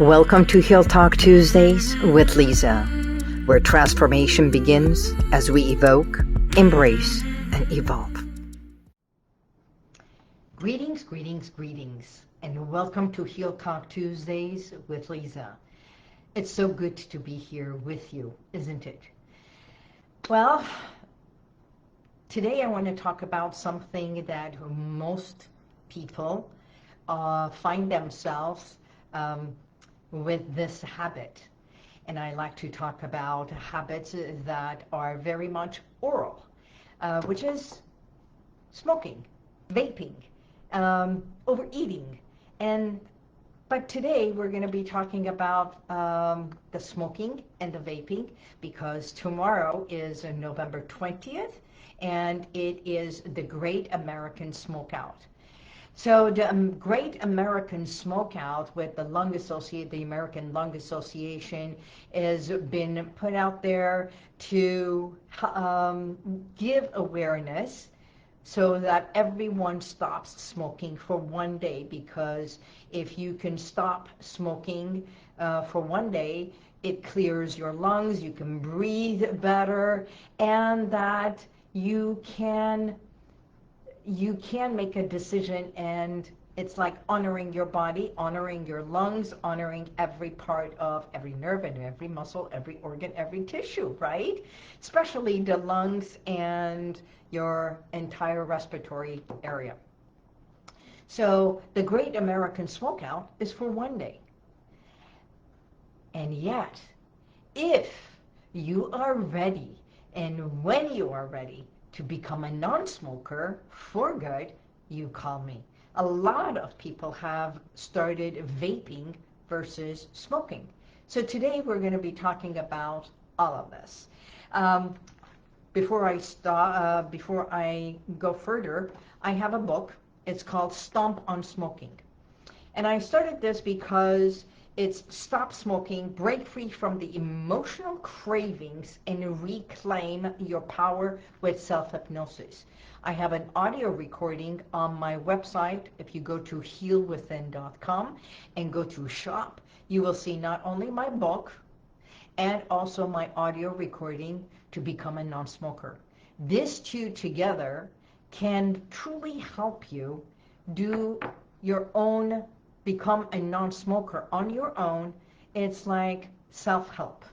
Welcome to Heal Talk Tuesdays with Liza, where transformation begins as we evoke, embrace, and evolve. Greetings, greetings, greetings, and welcome to Heal Talk Tuesdays with Liza. It's so good to be here with you, isn't it? Well, today I want to talk about something that most people find themselves with this habit. And I like to talk about habits that are very much oral, which is smoking, vaping, overeating. But today we're going to be talking about the smoking and the vaping, because tomorrow is November 20th, and it is the Great American Smokeout. So the Great American Smokeout with the American Lung Association has been put out there to give awareness so that everyone stops smoking for one day, because if you can stop smoking for one day, it clears your lungs, you can breathe better, and that you can make a decision, and it's like honoring your body, honoring your lungs, honoring every part of every nerve and every muscle, every organ, every tissue, right? Especially the lungs and your entire respiratory area. So the Great American Smokeout is for one day. And yet, if you are ready, and when you are ready to become a non-smoker for good, you call me. A lot of people have started vaping versus smoking. So today we're going to be talking about all of this. Before I go further, I have a book. It's called Stomp on Smoking. And I started this because it's stop smoking, break free from the emotional cravings, and reclaim your power with self-hypnosis. I have an audio recording on my website. If you go to HealWithin.com and go to shop, you will see not only my book and also my audio recording to become a non-smoker. These two together can truly help you do your own, become a non-smoker on your own. It's like self-help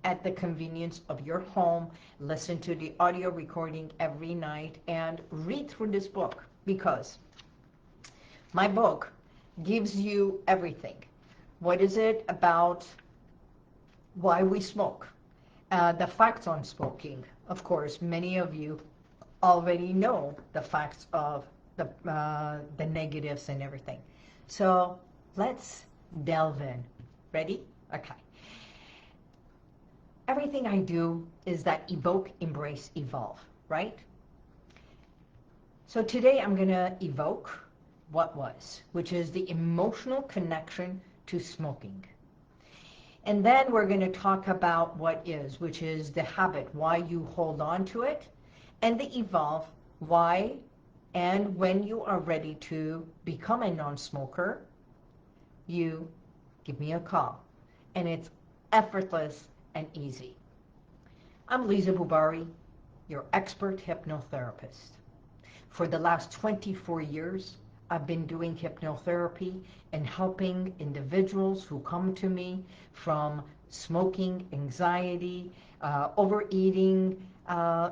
at the convenience of your home. Listen to the audio recording every night and read through this book, because my book gives you everything. What is it about why we smoke? The facts on smoking. Of course, many of you already know the facts of the negatives and everything. So let's delve in. Ready? Okay. Everything I do is that Evoke-Embrace-Evolve, right? So today I'm going to evoke what was, which is the emotional connection to smoking. And then we're going to talk about what is, which is the habit, why you hold on to it, and the evolve, why and when you are ready to become a non-smoker, you give me a call. And it's effortless and easy. I'm Liza Boubari, your expert hypnotherapist. For the last 24 years, I've been doing hypnotherapy and helping individuals who come to me from smoking, anxiety, overeating,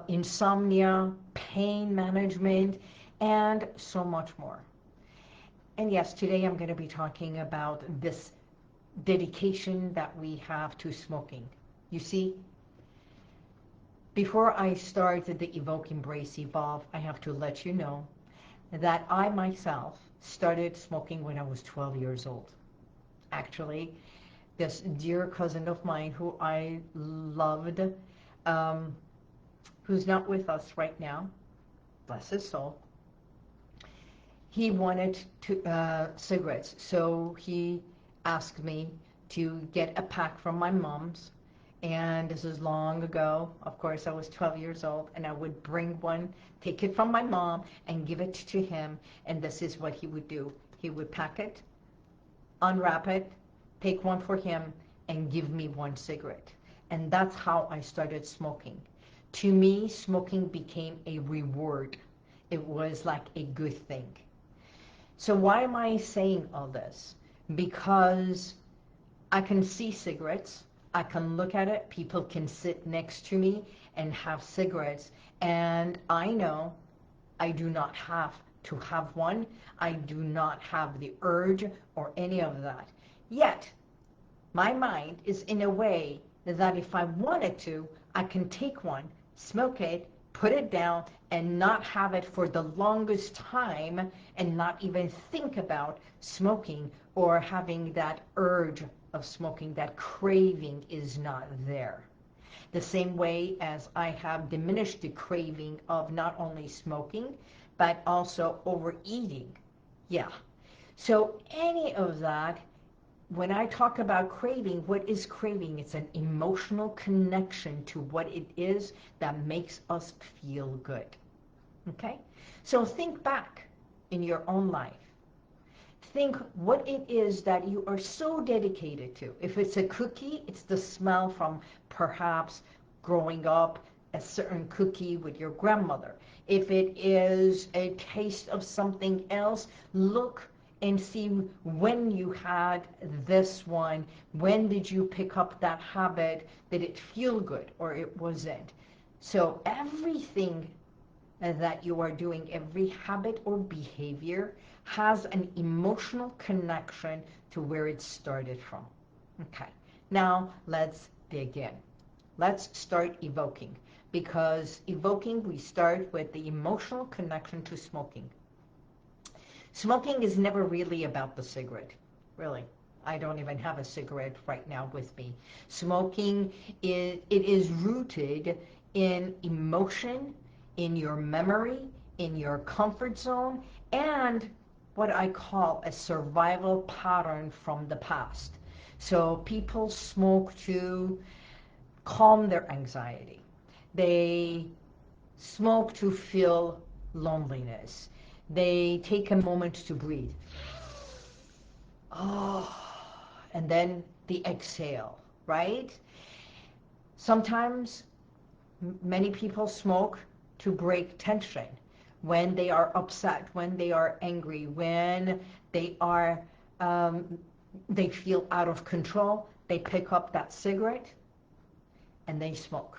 insomnia, pain management, and so much more. And yes, today I'm going to be talking about this dedication that we have to smoking. You see, before I started the Evoke-Embrace-Evolve, I have to let you know that I myself started smoking when I was 12 years old. Actually, this dear cousin of mine who I loved, who's not with us right now, bless his soul, he wanted cigarettes, so he asked me to get a pack from my mom's. And this is long ago. Of course, I was 12 years old, and I would bring one, take it from my mom, and give it to him. And this is what he would do. He would pack it, unwrap it, take one for him, and give me one cigarette. And that's how I started smoking. To me, smoking became a reward. It was like a good thing. So why am I saying all this? Because I can see cigarettes, I can look at it, people can sit next to me and have cigarettes, and I know I do not have to have one. I do not have the urge or any of that. Yet, my mind is in a way that if I wanted to, I can take one, smoke it, put it down, and not have it for the longest time and not even think about smoking or having that urge of smoking. That craving is not there. The same way as I have diminished the craving of not only smoking, but also overeating. Yeah. So any of that, when I talk about craving, what is craving? It's an emotional connection to what it is that makes us feel good. Okay? So think back in your own life. Think what it is that you are so dedicated to. If it's a cookie, it's the smell from perhaps growing up a certain cookie with your grandmother. If it is a taste of something else, look and see when you had this one, when did you pick up that habit, did it feel good or it wasn't. So everything that you are doing, every habit or behavior has an emotional connection to where it started from. Okay, now let's dig in. Let's start evoking, because evoking, we start with the emotional connection to smoking. Smoking is never really about the cigarette, really. I don't even have a cigarette right now with me. Smoking, it is rooted in emotion, in your memory, in your comfort zone, and what I call a survival pattern from the past. So people smoke to calm their anxiety. They smoke to feel loneliness. They take a moment to breathe. Oh, and then the exhale, right? Sometimes many people smoke to break tension when they are upset, when they are angry, when they are they feel out of control. They pick up that cigarette and they smoke.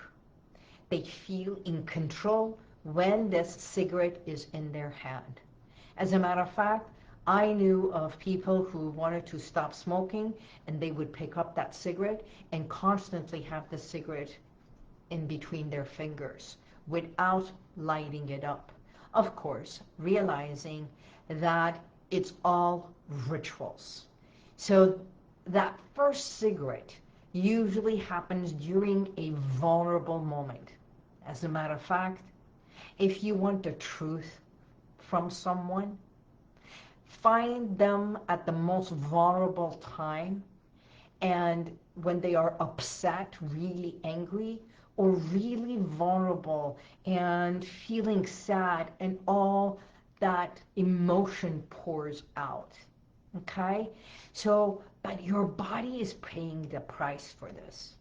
They feel in control when this cigarette is in their hand. As a matter of fact, I knew of people who wanted to stop smoking, and they would pick up that cigarette and constantly have the cigarette in between their fingers without lighting it up. Of course, realizing that it's all rituals. So that first cigarette usually happens during a vulnerable moment. As a matter of fact, if you want the truth from someone, find them at the most vulnerable time, and when they are upset, really angry, or really vulnerable and feeling sad, and all that emotion pours out. Okay? So, but your body is paying the price for this.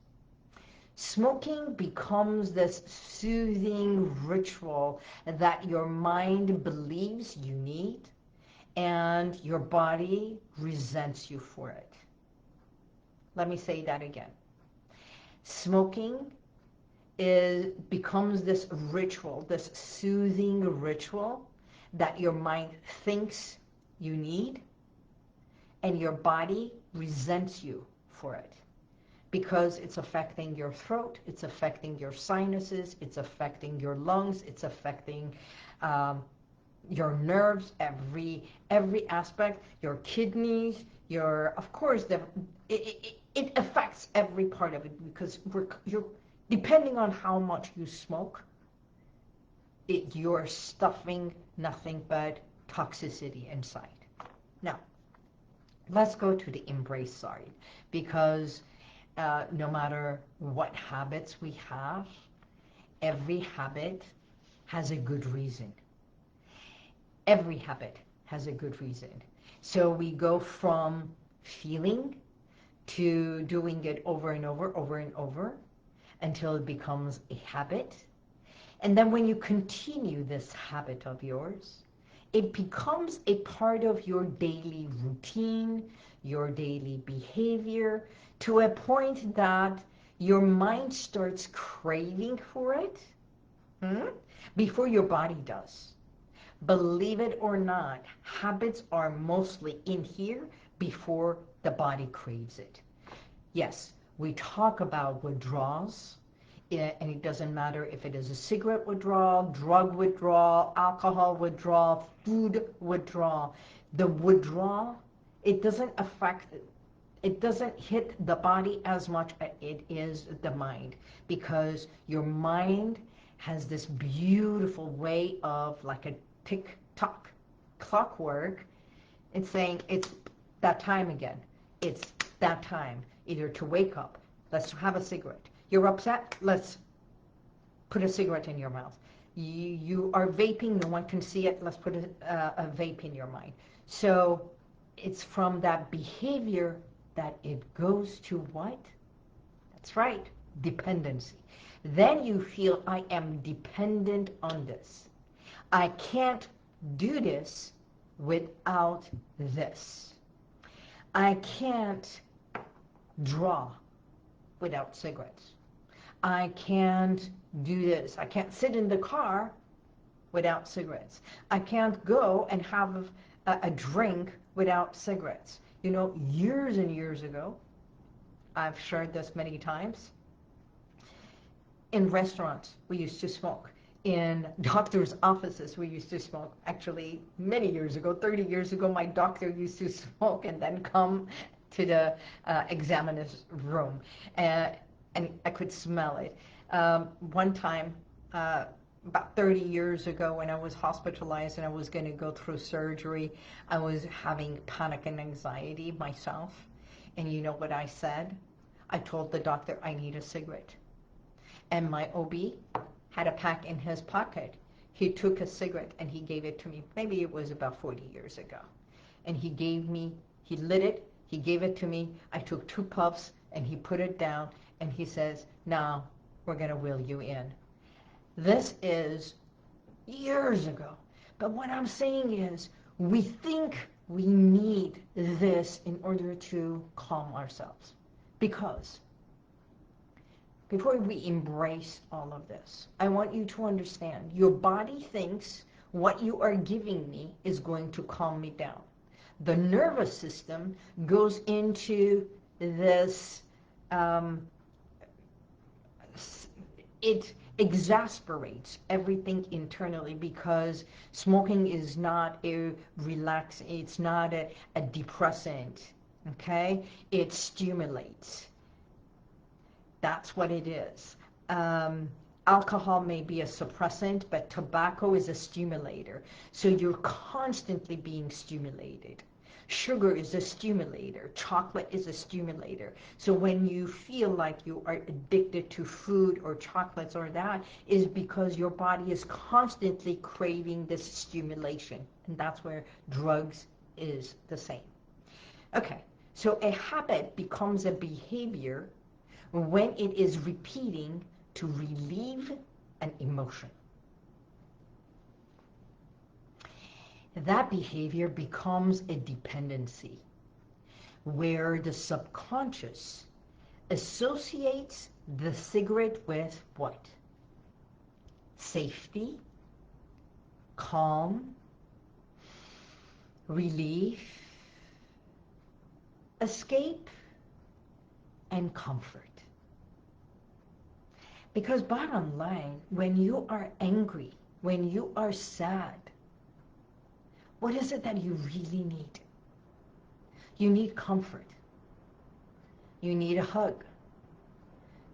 Smoking becomes this soothing ritual that your mind believes you need, and your body resents you for it. Let me say that again. Smoking becomes this ritual, this soothing ritual that your mind thinks you need, and your body resents you for it. Because it's affecting your throat, it's affecting your sinuses, it's affecting your lungs, it's affecting your nerves, every aspect, your kidneys, of course, it affects every part of it, because you're depending on how much you smoke, you're stuffing nothing but toxicity inside. Now, let's go to the embrace side, because no matter what habits we have, every habit has a good reason. Every habit has a good reason. So we go from feeling to doing it over and over and over, until it becomes a habit. And then when you continue this habit of yours, it becomes a part of your daily routine, your daily behavior, to a point that your mind starts craving for it before your body does. Believe it or not, habits are mostly in here before the body craves it. Yes, we talk about withdrawals, and it doesn't matter if it is a cigarette withdrawal, drug withdrawal, alcohol withdrawal, food withdrawal. The withdrawal, it doesn't hit the body as much as it is the mind, because your mind has this beautiful way of, like a tick-tock clockwork. It's saying it's that time again. It's that time, either to wake up, let's have a cigarette. You're upset, let's put a cigarette in your mouth. You are vaping, no one can see it, let's put a vape in your mind. So it's from that behavior that it goes to what? That's right, dependency. Then you feel, I am dependent on this. I can't do this without this. I can't draw without cigarettes. I can't do this. I can't sit in the car without cigarettes. I can't go and have a drink without cigarettes. You know, years and years ago, I've shared this many times, in restaurants we used to smoke. In doctor's offices we used to smoke. Actually, many years ago, 30 years ago, my doctor used to smoke and then come to the examiner's room. And I could smell it. One time, about 30 years ago, when I was hospitalized and I was going to go through surgery, I was having panic and anxiety myself. And you know what I said? I told the doctor, I need a cigarette. And my OB had a pack in his pocket. He took a cigarette and he gave it to me. Maybe it was about 40 years ago. And he lit it, he gave it to me. I took 2 puffs and he put it down. And he says, now we're going to wheel you in. This is years ago. But what I'm saying is, we think we need this in order to calm ourselves. Because before we embrace all of this, I want you to understand, your body thinks what you are giving me is going to calm me down. The nervous system goes into this it exasperates everything internally, because smoking is not a it's not a depressant, okay? It stimulates. That's what it is. Alcohol may be a suppressant, but tobacco is a stimulator. So you're constantly being stimulated. Sugar is a stimulator. Chocolate is a stimulator. So when you feel like you are addicted to food or chocolates or that, is because your body is constantly craving this stimulation. And that's where drugs is the same. Okay, so a habit becomes a behavior when it is repeating to relieve an emotion. That behavior becomes a dependency, where the subconscious associates the cigarette with what? Safety, calm, relief, escape, and comfort. Because bottom line, when you are angry, when you are sad, what is it that you really need? You need comfort. You need a hug.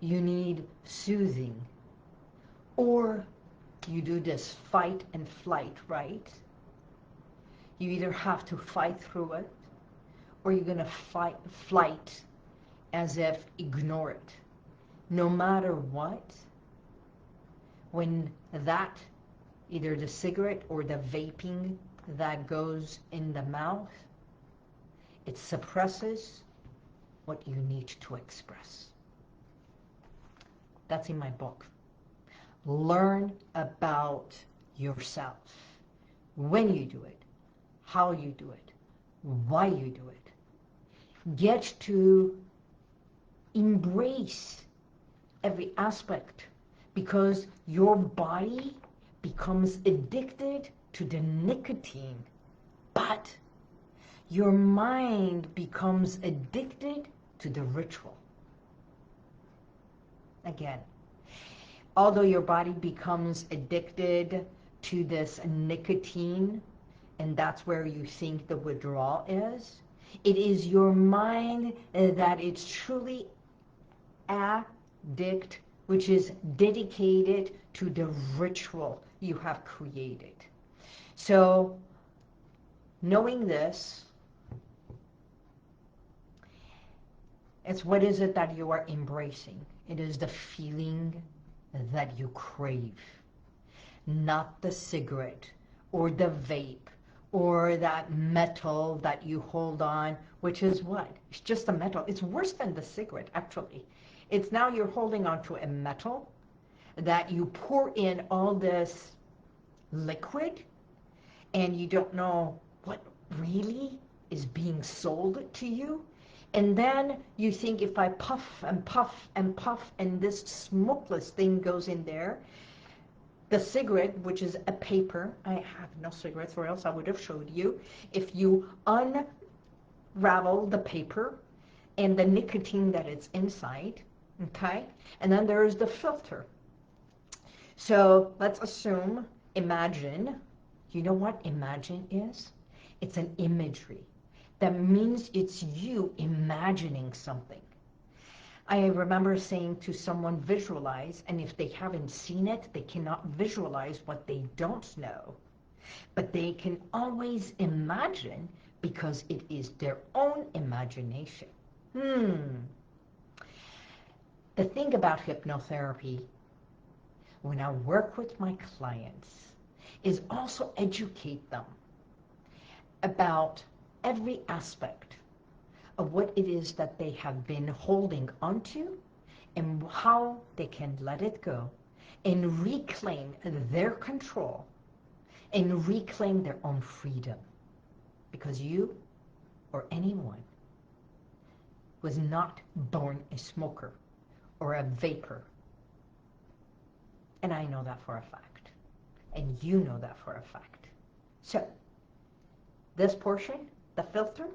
You need soothing. Or you do this fight and flight, right? You either have to fight through it, or you're going to flight as if ignore it. No matter what, when that, either the cigarette or the vaping that goes in the mouth, it suppresses what you need to express. That's in my book. Learn about yourself. When you do it, how you do it, why you do it. Get to embrace every aspect, because your body becomes addicted to the nicotine, but your mind becomes addicted to the ritual. Again, although your body becomes addicted to this nicotine, and that's where you think the withdrawal is, it is your mind that is truly addict, which is dedicated to the ritual you have created. So, knowing this, it's what is it that you are embracing? It is the feeling that you crave, not the cigarette or the vape or that metal that you hold on, which is what? It's just a metal. It's worse than the cigarette, actually. It's now you're holding on to a metal that you pour in all this liquid, and you don't know what really is being sold to you. And then you think, if I puff and puff and puff and this smokeless thing goes in there, the cigarette, which is a paper, I have no cigarettes or else I would have showed you. If you unravel the paper and the nicotine that is inside, okay? And then there's the filter. So let's assume, imagine, you know what imagine is? It's an imagery. That means it's you imagining something. I remember saying to someone, visualize, and if they haven't seen it, they cannot visualize what they don't know. But they can always imagine, because it is their own imagination. The thing about hypnotherapy, when I work with my clients, is also educate them about every aspect of what it is that they have been holding onto and how they can let it go and reclaim their control and reclaim their own freedom. Because you or anyone was not born a smoker or a vapor. And I know that for a fact. And you know that for a fact. So, this portion, the filter,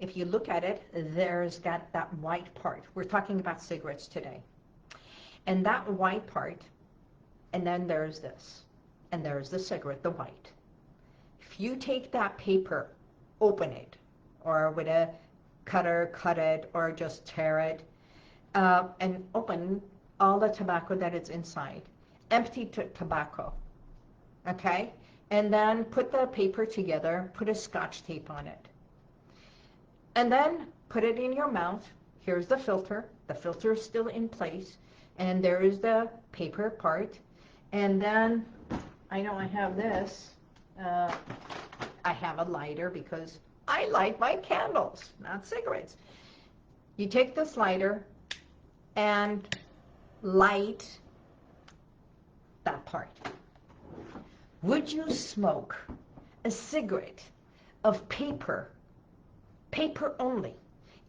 if you look at it, there's got that white part. We're talking about cigarettes today. And that white part, and then there's this. And there's the cigarette, the white. If you take that paper, open it, or with a cutter, cut it, or just tear it, and open all the tobacco that is inside. Empty tobacco, okay? And then put the paper together, put a scotch tape on it. And then put it in your mouth. Here's the filter. The filter is still in place. And there is the paper part. And then, I know I have this. I have a lighter because I light my candles, not cigarettes. You take this lighter and light that part. Would you smoke a cigarette of paper only,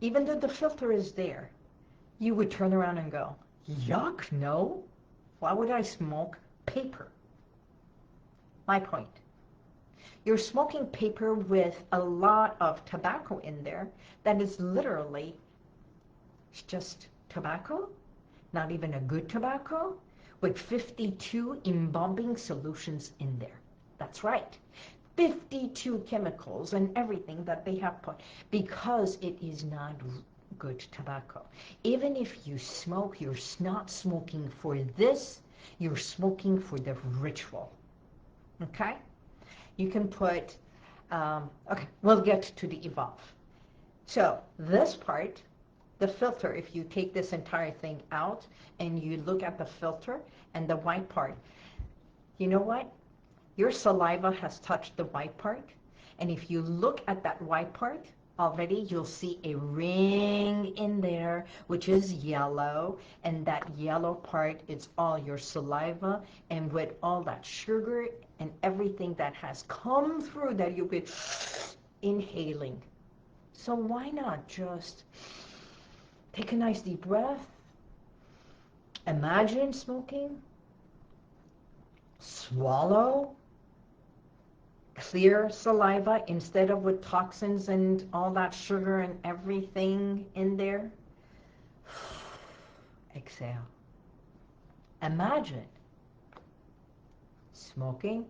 even though the filter is there? You would turn around and go, yuck, no. Why would I smoke paper? My point. You're smoking paper with a lot of tobacco in there that is literally just tobacco, not even a good tobacco, with 52 embalming solutions in there. That's right. 52 chemicals and everything that they have put, because it is not good tobacco. Even if you smoke, you're not smoking for this, you're smoking for the ritual. Okay? You can put, okay, we'll get to the Evolve. So this part, the filter, if you take this entire thing out and you look at the filter and the white part, you know what? Your saliva has touched the white part, and if you look at that white part, already, you'll see a ring in there, which is yellow, and that yellow part, it's all your saliva, and with all that sugar and everything that has come through that you've been inhaling. So why not just take a nice deep breath, imagine smoking, swallow, clear saliva instead of with toxins and all that sugar and everything in there. Exhale. Imagine smoking,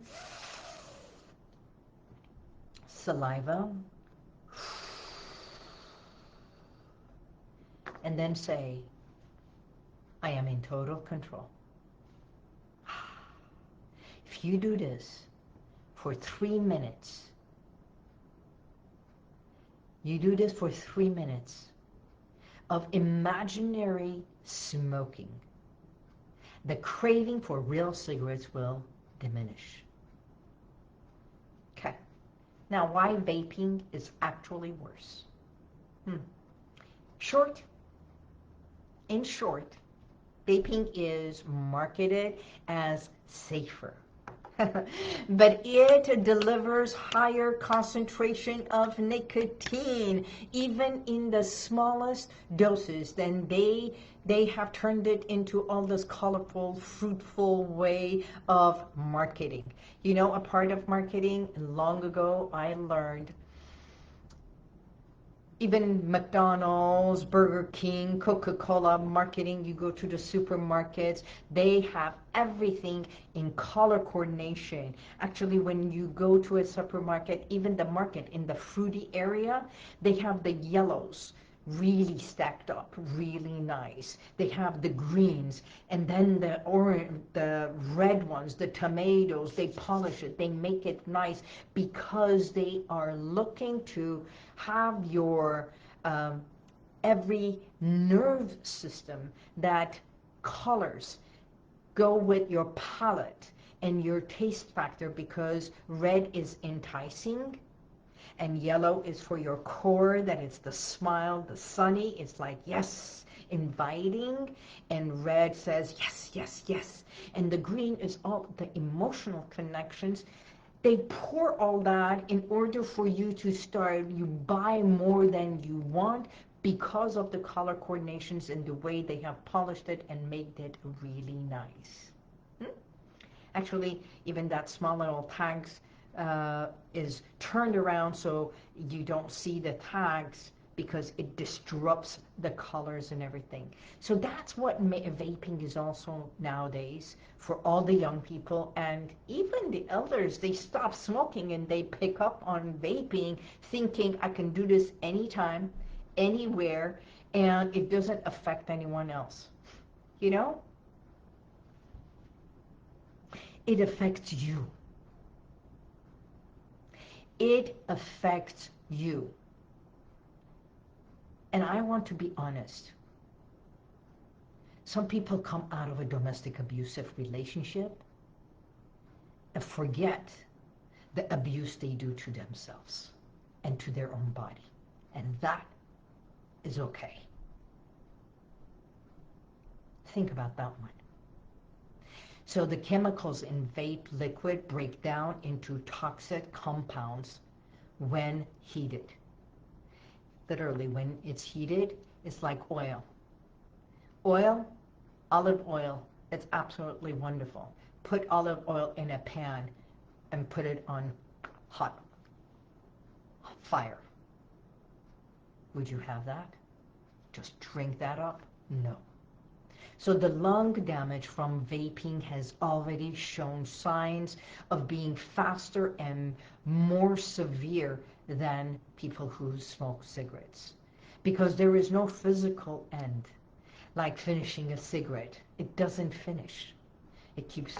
saliva, and then say, I am in total control. If you do this for 3 minutes, you do this for 3 minutes of imaginary smoking, the craving for real cigarettes will diminish. Okay. Now, why vaping is actually worse? In short, vaping is marketed as safer. But it delivers higher concentration of nicotine, even in the smallest doses. Then they have turned it into all this colorful, fruitful way of marketing. You know, a part of marketing, long ago I learned, even McDonald's, Burger King, Coca-Cola marketing, you go to the supermarkets, they have everything in color coordination. Actually, when you go to a supermarket, even the market in the fruity area, they have the yellows really stacked up, really nice. They have the greens, and then the orange, the red ones, the tomatoes, they polish it, they make it nice because they are looking to have your every nerve system that colors go with your palate and your taste factor, because red is enticing and yellow is for your core, that it's the smile, the sunny, it's like yes, inviting, and red says yes, yes, yes, and the green is all the emotional connections. They pour all that in order for you to start, you buy more than you want because of the color coordinations and the way they have polished it and made it really nice. Actually, even that small little tags is turned around so you don't see the tags because it disrupts the colors and everything. So that's what vaping is also nowadays for all the young people, and even the elders. They stop smoking and they pick up on vaping thinking I can do this anytime, anywhere, and it doesn't affect anyone else. You know? It affects you. It affects you. And I want to be honest. Some people come out of a domestic abusive relationship and forget the abuse they do to themselves and to their own body. And that is okay. Think about that one. So the chemicals in vape liquid break down into toxic compounds when heated. Literally, when it's heated, it's like oil. Oil, olive oil, it's absolutely wonderful. Put olive oil in a pan and put it on hot fire. Would you have that? Just drink that up? No. So the lung damage from vaping has already shown signs of being faster and more severe than people who smoke cigarettes, because there is no physical end, like finishing a cigarette. It doesn't finish. It keeps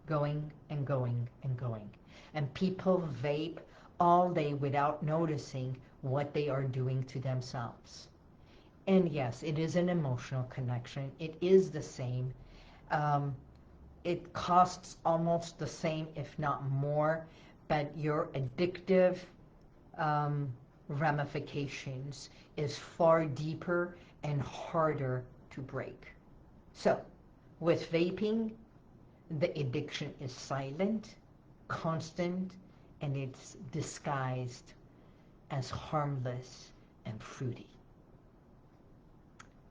going and going and going. And people vape all day without noticing what they are doing to themselves. And yes, it is an emotional connection. It is the same. It costs almost the same, if not more, but your addictive ramifications is far deeper and harder to break. So, with vaping, the addiction is silent, constant, and it's disguised as harmless and fruity.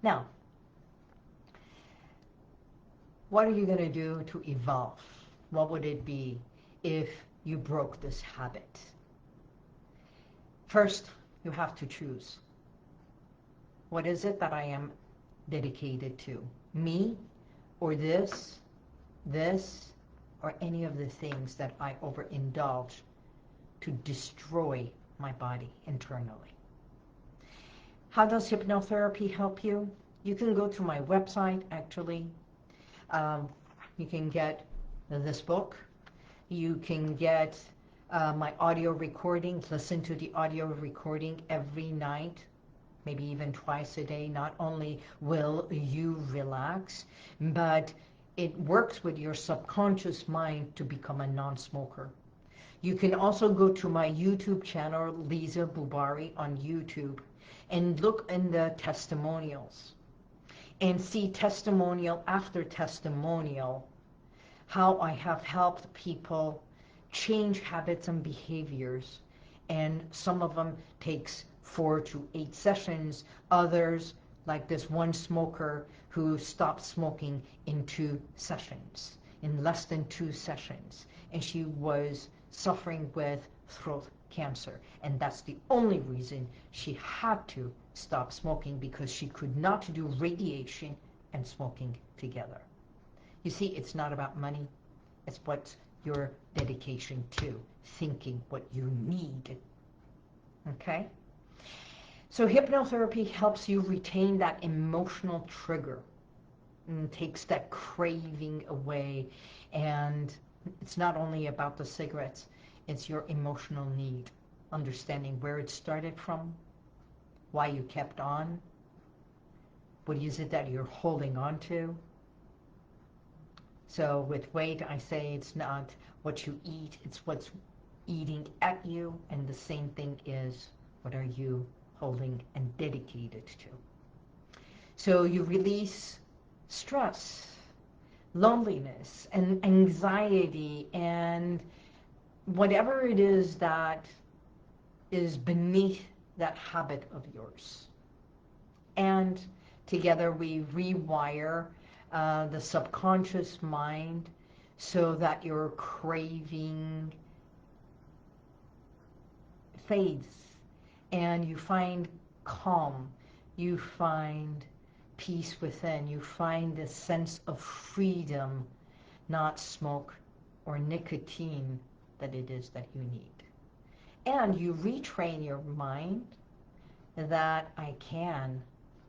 Now, what are you going to do to evolve? What would it be if you broke this habit? First, you have to choose. What is it that I am dedicated to? Me, or this, or any of the things that I overindulge to destroy my body internally? How does hypnotherapy help you? You can go to my website, actually. You can get this book. You can get my audio recordings, listen to the audio recording every night, maybe even twice a day. Not only will you relax, but it works with your subconscious mind to become a non-smoker. You can also go to my YouTube channel, Liza Boubari on YouTube, and look in the testimonials and see testimonial after testimonial how I have helped people change habits and behaviors. And some of them takes 4 to 8 sessions. Others, like this one smoker who stopped smoking in 2 sessions, in less than 2 sessions. And she was suffering with throat cancer. And that's the only reason she had to stop smoking, because she could not do radiation and smoking together. You see, it's not about money. It's what's your dedication to, thinking what you need. Okay? So hypnotherapy helps you retain that emotional trigger and takes that craving away. And it's not only about the cigarettes, it's your emotional need, understanding where it started from, why you kept on, what is it that you're holding on to. So with weight, I say it's not what you eat, it's what's eating at you, and the same thing is what are you holding and dedicated to. So you release stress, loneliness, and anxiety, and whatever it is that is beneath that habit of yours. And together we rewire the subconscious mind so that your craving fades and you find calm, you find peace within, you find this sense of freedom, not smoke or nicotine that it is that you need. And you retrain your mind that I can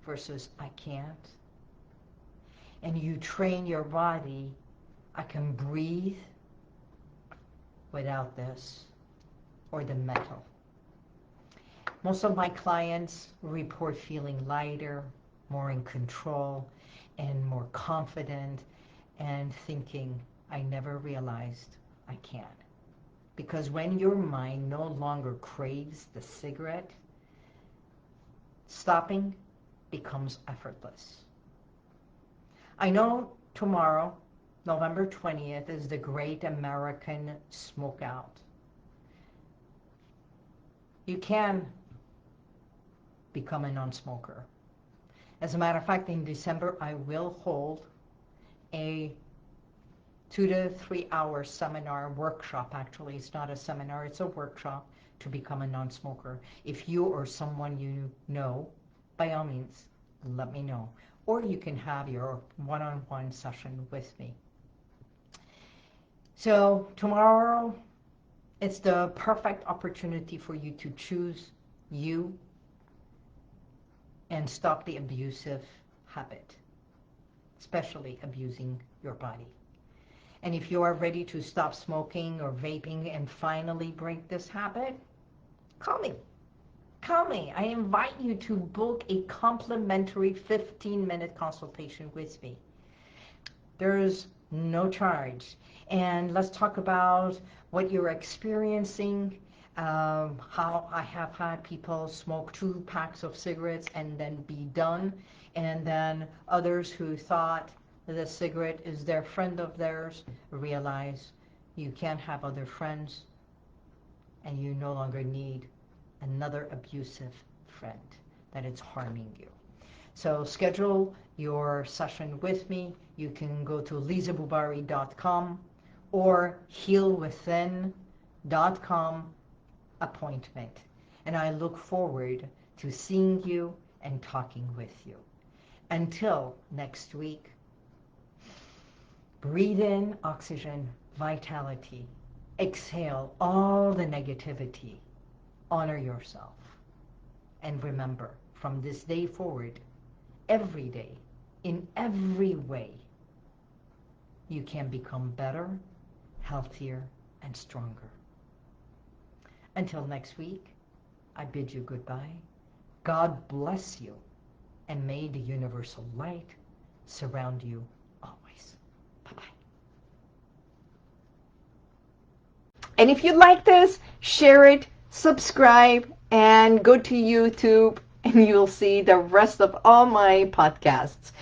versus I can't. And you train your body, I can breathe without this or the metal. Most of my clients report feeling lighter, more in control, and more confident, and thinking, I never realized I can. Because when your mind no longer craves the cigarette, stopping becomes effortless. I know tomorrow, November 20th, is the Great American Smokeout. You can become a non-smoker. As a matter of fact, in December, I will hold a 2 to 3 hour seminar workshop. Actually, it's not a seminar, it's a workshop to become a non-smoker. If you or someone you know, by all means, let me know. Or you can have your one-on-one session with me. So tomorrow, it's the perfect opportunity for you to choose you and stop the abusive habit, especially abusing your body. And if you are ready to stop smoking or vaping and finally break this habit, call me. Call me. I invite you to book a complimentary 15-minute consultation with me. There's no charge. And let's talk about what you're experiencing, How I have had people smoke 2 packs of cigarettes and then be done, and then others who thought the cigarette is their friend of theirs realize you can't have other friends and you no longer need another abusive friend, that it's harming you. So schedule your session with me. You can go to lizaboubari.com or HealWithin.com appointment. And I look forward to seeing you and talking with you. Until next week, breathe in oxygen, vitality. Exhale all the negativity. Honor yourself. And remember, from this day forward, every day, in every way, you can become better, healthier, and stronger. Until next week, I bid you goodbye. God bless you, and may the universal light surround you always. Bye-bye. And if you like this, share it, subscribe, and go to YouTube, and you'll see the rest of all my podcasts.